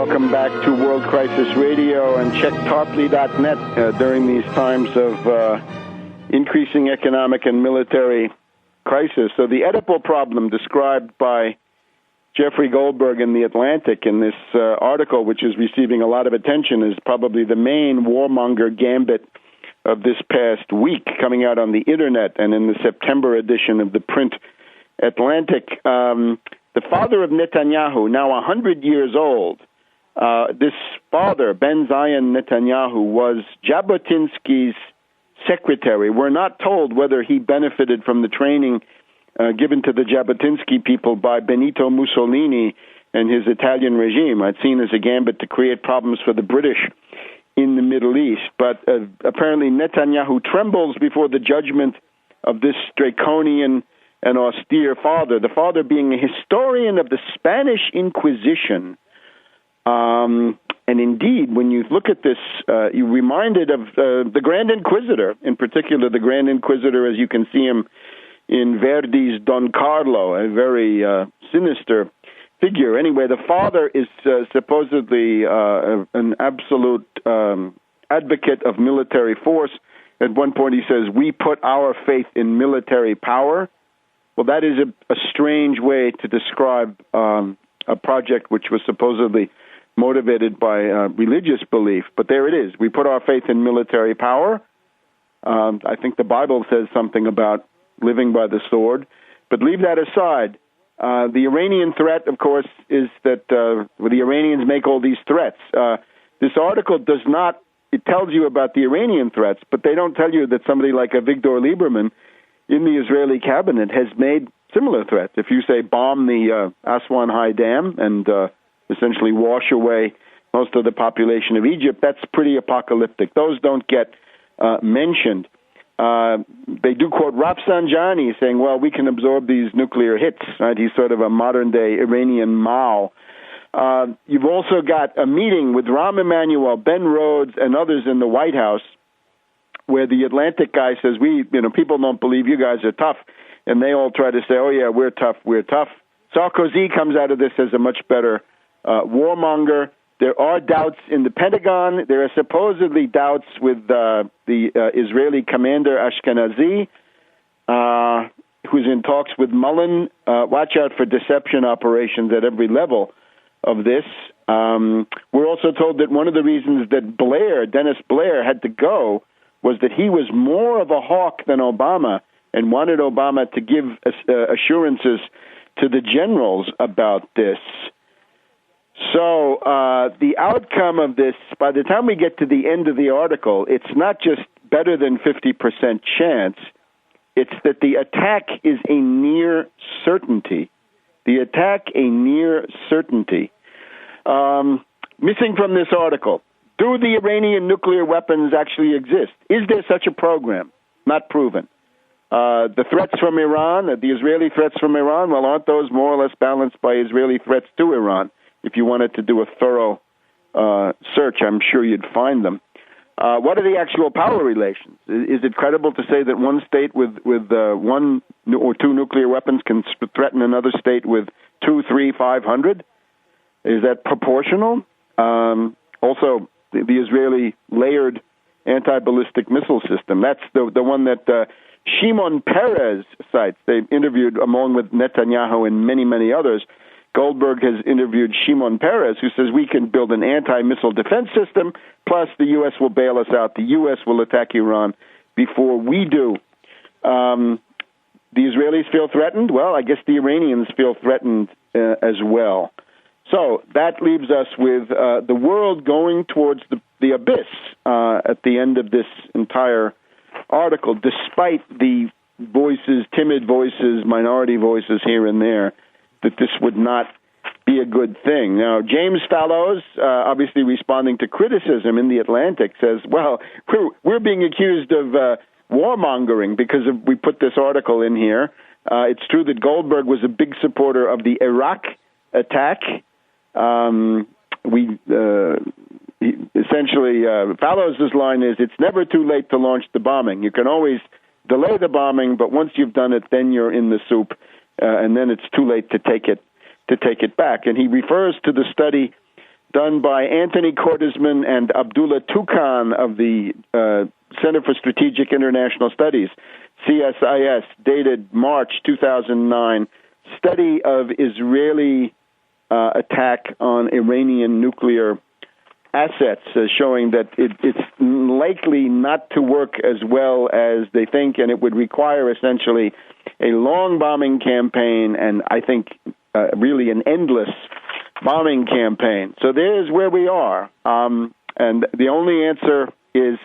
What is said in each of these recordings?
welcome back to World Crisis Radio, and check tarpley.net during these times of increasing economic and military crisis. So the Oedipal problem described by Jeffrey Goldberg in The Atlantic in this article, which is receiving a lot of attention, is probably the main warmonger gambit of this past week, coming out on the Internet and in the September edition of the print Atlantic. The father of Netanyahu, now 100 years old, this father, Ben Zion Netanyahu, was Jabotinsky's secretary. We're not told whether he benefited from the training given to the Jabotinsky people by Benito Mussolini and his Italian regime. I'd seen as a gambit to create problems for the British in the Middle East. But apparently Netanyahu trembles before the judgment of this draconian and austere father, the father being a historian of the Spanish Inquisition. And indeed, when you look at this, you're reminded of the Grand Inquisitor, in particular the Grand Inquisitor as you can see him in Verdi's Don Carlo, a very sinister figure. Anyway, the father is supposedly an absolute advocate of military force. At one point he says, "We put our faith in military power." Well, that is a strange way to describe a project which was supposedly motivated by religious belief. But there it is. We put our faith in military power. I think the Bible says something about living by the sword. But leave that aside. The Iranian threat, of course, is that the Iranians make all these threats. This article does not, it tells you about the Iranian threats, but they don't tell you that somebody like Avigdor Lieberman in the Israeli cabinet has made similar threats. If you say bomb the Aswan High Dam and essentially wash away most of the population of Egypt, that's pretty apocalyptic. Those don't get mentioned. They do quote Rafsanjani saying, well, we can absorb these nuclear hits. Right? He's sort of a modern-day Iranian Mao. You've also got a meeting with Rahm Emanuel, Ben Rhodes, and others in the White House, where the Atlantic guy says, people don't believe you guys are tough. And they all try to say, oh, yeah, we're tough, we're tough. Sarkozy comes out of this as a much better warmonger. There are doubts in the Pentagon. There are supposedly doubts with the Israeli commander Ashkenazi, who's in talks with Mullen. Watch out for deception operations at every level of this. We're also told that one of the reasons that Dennis Blair, had to go was that he was more of a hawk than Obama and wanted Obama to give assurances to the generals about this. So the outcome of this, by the time we get to the end of the article, it's not just better than 50% chance, it's that the attack is a near certainty. The attack, a near certainty. Missing from this article, do the Iranian nuclear weapons actually exist? Is there such a program? Not proven. The threats from Iran, the Israeli threats from Iran, well, aren't those more or less balanced by Israeli threats to Iran? If you wanted to do a thorough search, I'm sure you'd find them. What are the actual power relations? Is it credible to say that one state with one or two nuclear weapons can threaten another state with 2, 3, 500? Is that proportional? Also, the Israeli layered anti-ballistic missile system. That's the one that Shimon Peres cites. They interviewed, along with Netanyahu and many, many others. Goldberg has interviewed Shimon Peres, who says we can build an anti-missile defense system, plus the U.S. will bail us out. The U.S. will attack Iran before we do. The Israelis feel threatened. Well, I guess the Iranians feel threatened as well. So that leaves us with the world going towards the abyss at the end of this entire article, despite the voices, timid voices, minority voices here and there, that this would not be a good thing. Now, James Fallows, obviously responding to criticism in The Atlantic, says, well, we're being accused of warmongering because we put this article in here. It's true that Goldberg was a big supporter of the Iraq attack. Essentially, Fallows' line is, it's never too late to launch the bombing. You can always delay the bombing, but once you've done it, then you're in the soup. And then it's too late to take it back. And he refers to the study done by Anthony Cordesman and Abdullah Toukan of the Center for Strategic International Studies, CSIS, dated March 2009, study of Israeli attack on Iranian nuclear assets, showing that it's likely not to work as well as they think, and it would require essentially a long bombing campaign, and I think really an endless bombing campaign. So there's where we are. And the only answer is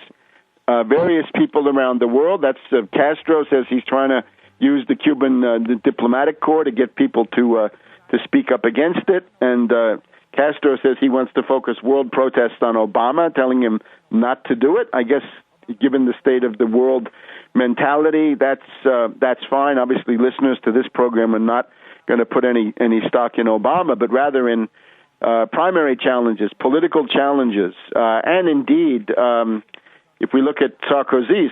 various people around the world. That's Castro says he's trying to use the Cuban the diplomatic corps to get people to speak up against it. And Castro says he wants to focus world protests on Obama, telling him not to do it. I guess given the state of the world mentality, that's fine. Obviously, listeners to this program are not going to put any stock in Obama, but rather in primary challenges, political challenges. And indeed, if we look at Sarkozy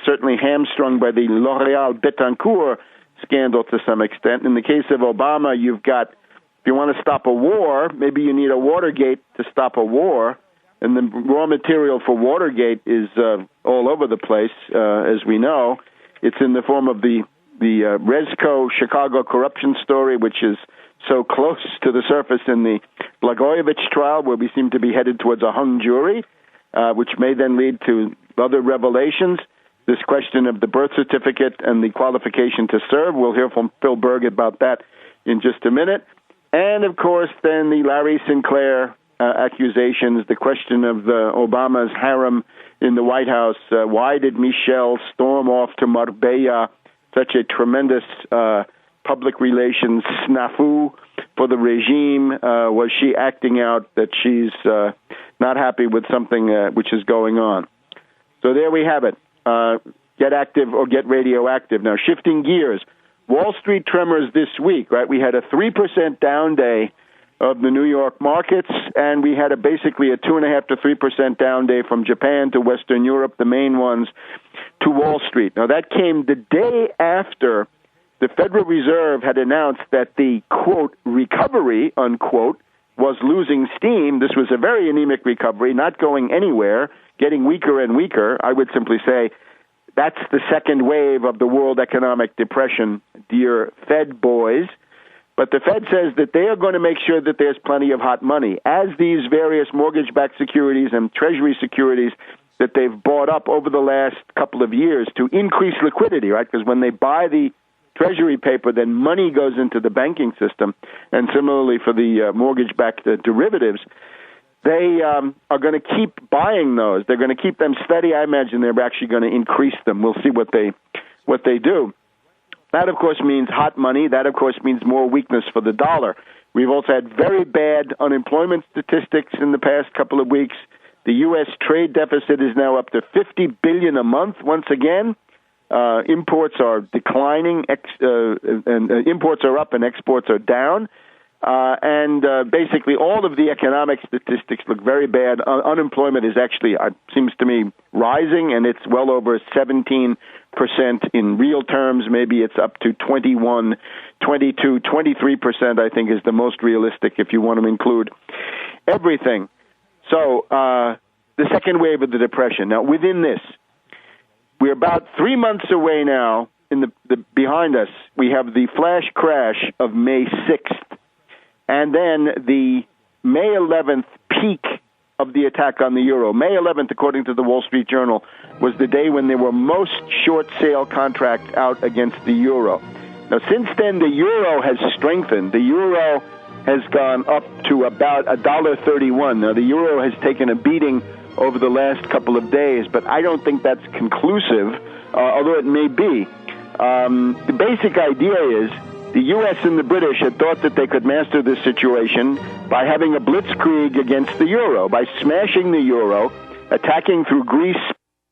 certainly hamstrung by the L'Oréal Betancourt scandal to some extent. In the case of Obama, you've got, if you want to stop a war, maybe you need a Watergate to stop a war. And the raw material for Watergate is all over the place, as we know. It's in the form of the Resco Chicago corruption story, which is so close to the surface in the Blagojevich trial, where we seem to be headed towards a hung jury, which may then lead to other revelations. This question of the birth certificate and the qualification to serve. We'll hear from Phil Berg about that in just a minute. And, of course, then the Larry Sinclair accusations, the question of Obama's harem in the White House. Why did Michelle storm off to Marbella, such a tremendous public relations snafu for the regime? Was she acting out that she's not happy with something which is going on? So there we have it. Get active or get radioactive. Now, shifting gears, Wall Street tremors this week, right? We had a 3% down day of the New York markets, and we had basically a 2.5% to 3% down day from Japan to Western Europe, the main ones, to Wall Street. Now, that came the day after the Federal Reserve had announced that the, quote, recovery, unquote, was losing steam. This was a very anemic recovery, not going anywhere, getting weaker and weaker. I would simply say that's the second wave of the world economic depression, dear Fed boys. But the Fed says that they are going to make sure that there's plenty of hot money. As these various mortgage-backed securities and Treasury securities that they've bought up over the last couple of years to increase liquidity, right? Because when they buy the Treasury paper, then money goes into the banking system. And similarly for the mortgage-backed derivatives, they are going to keep buying those. They're going to keep them steady. I imagine they're actually going to increase them. We'll see what they do. That, of course, means hot money. That, of course, means more weakness for the dollar. We've also had very bad unemployment statistics in the past couple of weeks. The U.S. trade deficit is now up to $50 billion a month once again. Imports are declining, and imports are up and exports are down. And basically all of the economic statistics look very bad. Unemployment is actually, seems to me, rising, and it's well over 17% in real terms. Maybe it's up to 21, 22, 23%, I think, is the most realistic if you want to include everything. So the second wave of the depression. Now, within this, we're about 3 months away now. In the behind us, we have the flash crash of May 6th. And then the May 11th peak of the attack on the euro. May 11th, according to the Wall Street Journal, was the day when there were most short sale contracts out against the euro. Now, since then, the euro has strengthened. The euro has gone up to about $1.31. Now, the euro has taken a beating over the last couple of days, but I don't think that's conclusive, although it may be. The basic idea is the U.S. and the British had thought that they could master this situation by having a blitzkrieg against the euro, by smashing the euro, attacking through Greece,